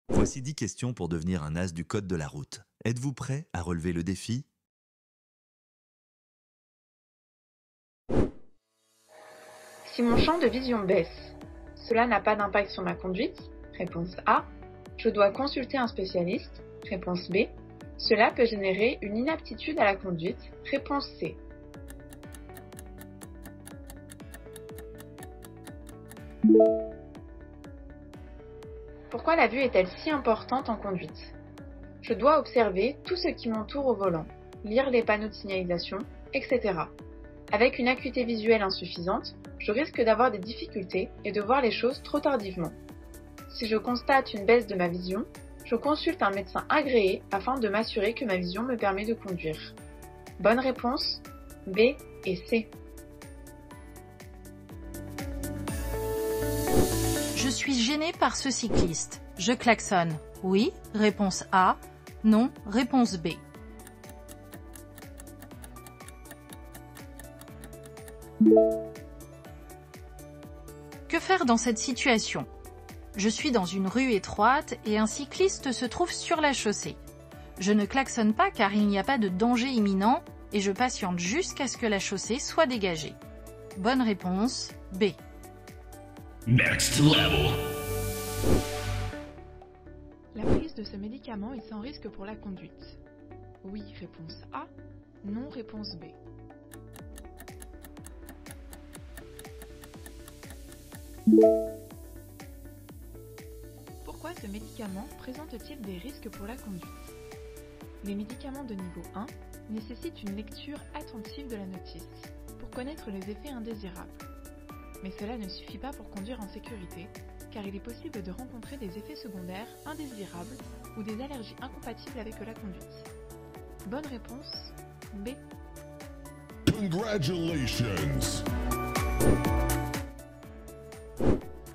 Voici 10 questions pour devenir un as du code de la route. Êtes-vous prêt à relever le défi? Si mon champ de vision baisse, cela n'a pas d'impact sur ma conduite? Réponse A. Je dois consulter un spécialiste? Réponse B. Cela peut générer une inaptitude à la conduite? Réponse C. Pourquoi la vue est-elle si importante en conduite? Je dois observer tout ce qui m'entoure au volant, lire les panneaux de signalisation, etc. Avec une acuité visuelle insuffisante, je risque d'avoir des difficultés et de voir les choses trop tardivement. Si je constate une baisse de ma vision, je consulte un médecin agréé afin de m'assurer que ma vision me permet de conduire. Bonne réponse, B et C. Je suis gêné par ce cycliste. Je klaxonne. Oui, réponse A. Non, réponse B. Que faire dans cette situation? Je suis dans une rue étroite et un cycliste se trouve sur la chaussée. Je ne klaxonne pas car il n'y a pas de danger imminent et je patiente jusqu'à ce que la chaussée soit dégagée. Bonne réponse, B. Next level. La prise de ce médicament est sans risque pour la conduite. Oui, réponse A. Non, réponse B. Pourquoi ce médicament présente-t-il des risques pour la conduite? Les médicaments de niveau 1 nécessitent une lecture attentive de la notice pour connaître les effets indésirables. Mais cela ne suffit pas pour conduire en sécurité, car il est possible de rencontrer des effets secondaires indésirables ou des allergies incompatibles avec la conduite. Bonne réponse, B. Congratulations.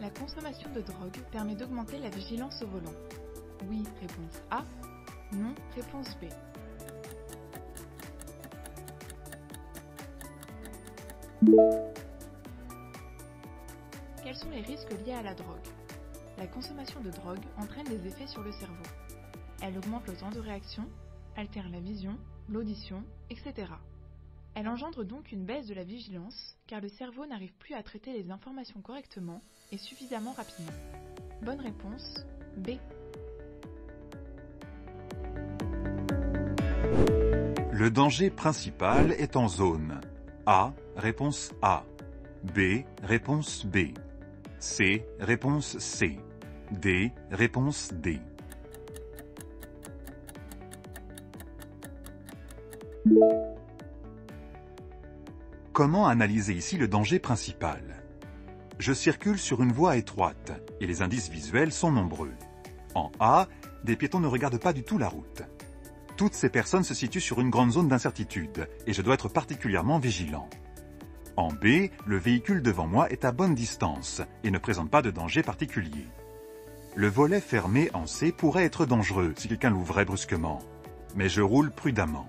La consommation de drogue permet d'augmenter la vigilance au volant. Oui, réponse A. Non, réponse B. Quels sont les risques liés à la drogue? La consommation de drogue entraîne des effets sur le cerveau. Elle augmente le temps de réaction, altère la vision, l'audition, etc. Elle engendre donc une baisse de la vigilance, car le cerveau n'arrive plus à traiter les informations correctement et suffisamment rapidement. Bonne réponse, B. Le danger principal est en zone A, réponse A. B, réponse B. C, réponse C. D, réponse D. Comment analyser ici le danger principal? Je circule sur une voie étroite et les indices visuels sont nombreux. En A, des piétons ne regardent pas du tout la route. Toutes ces personnes se situent sur une grande zone d'incertitude et je dois être particulièrement vigilant. En B, le véhicule devant moi est à bonne distance et ne présente pas de danger particulier. Le volet fermé en C pourrait être dangereux si quelqu'un l'ouvrait brusquement, mais je roule prudemment.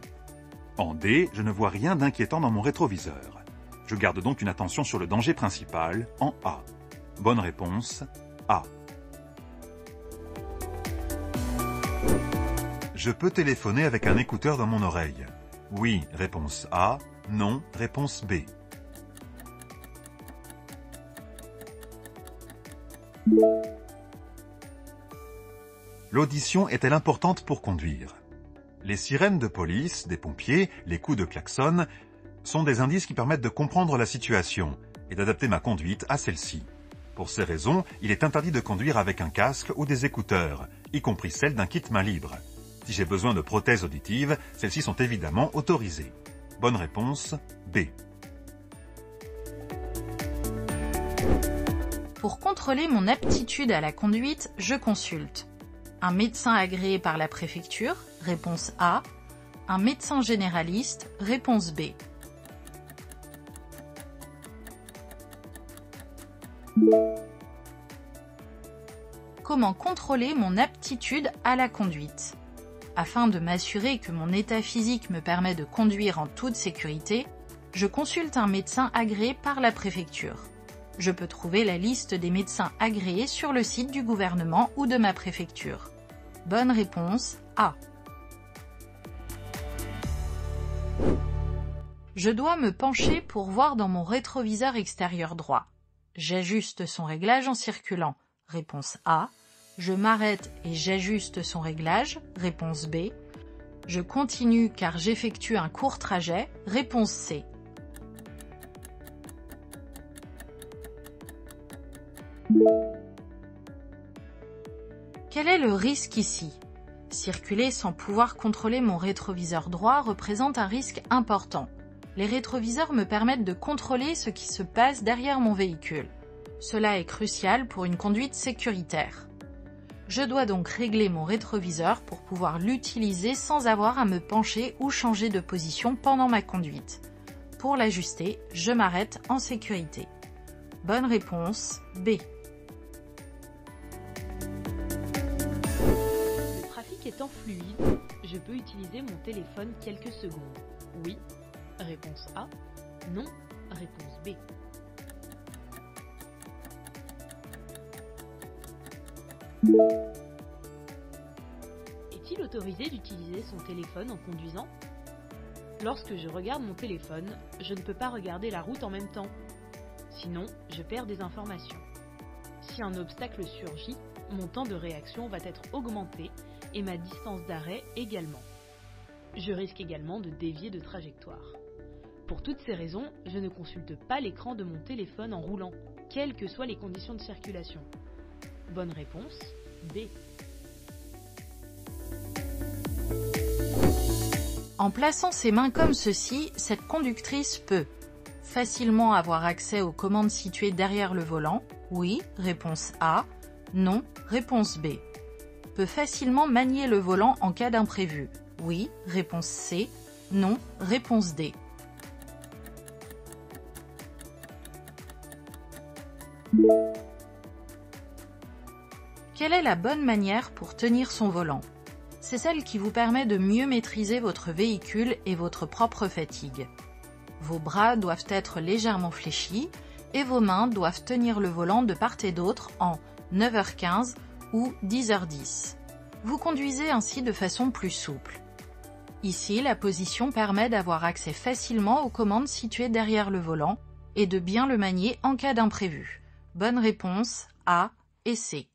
En D, je ne vois rien d'inquiétant dans mon rétroviseur. Je garde donc une attention sur le danger principal en A. Bonne réponse, A. Je peux téléphoner avec un écouteur dans mon oreille. Oui, réponse A. Non, réponse B. L'audition est-elle importante pour conduire? Les sirènes de police, des pompiers, les coups de klaxon sont des indices qui permettent de comprendre la situation et d'adapter ma conduite à celle-ci. Pour ces raisons, il est interdit de conduire avec un casque ou des écouteurs, y compris celle d'un kit main libre. Si j'ai besoin de prothèses auditives, celles-ci sont évidemment autorisées. Bonne réponse, B. Pour contrôler mon aptitude à la conduite, je consulte un médecin agréé par la préfecture, réponse A, un médecin généraliste, réponse B. Comment contrôler mon aptitude à la conduite? Afin de m'assurer que mon état physique me permet de conduire en toute sécurité, je consulte un médecin agréé par la préfecture. Je peux trouver la liste des médecins agréés sur le site du gouvernement ou de ma préfecture. Bonne réponse A. Je dois me pencher pour voir dans mon rétroviseur extérieur droit. J'ajuste son réglage en circulant. Réponse A. Je m'arrête et j'ajuste son réglage. Réponse B. Je continue car j'effectue un court trajet. Réponse C. Quel est le risque ici? Circuler sans pouvoir contrôler mon rétroviseur droit représente un risque important. Les rétroviseurs me permettent de contrôler ce qui se passe derrière mon véhicule. Cela est crucial pour une conduite sécuritaire. Je dois donc régler mon rétroviseur pour pouvoir l'utiliser sans avoir à me pencher ou changer de position pendant ma conduite. Pour l'ajuster, je m'arrête en sécurité. Bonne réponse B. Le trafic étant fluide, je peux utiliser mon téléphone quelques secondes. Oui. Réponse A. Non. Réponse B. Est-il autorisé d'utiliser son téléphone en conduisant? Lorsque je regarde mon téléphone, je ne peux pas regarder la route en même temps. Sinon, je perds des informations. Si un obstacle surgit, mon temps de réaction va être augmenté et ma distance d'arrêt également. Je risque également de dévier de trajectoire. Pour toutes ces raisons, je ne consulte pas l'écran de mon téléphone en roulant, quelles que soient les conditions de circulation. Bonne réponse, B. En plaçant ses mains comme ceci, cette conductrice peut facilement avoir accès aux commandes situées derrière le volant. Oui, réponse A. Non, réponse B. Peut facilement manier le volant en cas d'imprévu. Oui, réponse C. Non, réponse D. Quelle est la bonne manière pour tenir son volant? C'est celle qui vous permet de mieux maîtriser votre véhicule et votre propre fatigue. Vos bras doivent être légèrement fléchis et vos mains doivent tenir le volant de part et d'autre en 9h15 ou 10h10. Vous conduisez ainsi de façon plus souple. Ici, la position permet d'avoir accès facilement aux commandes situées derrière le volant et de bien le manier en cas d'imprévu. Bonne réponse A et C.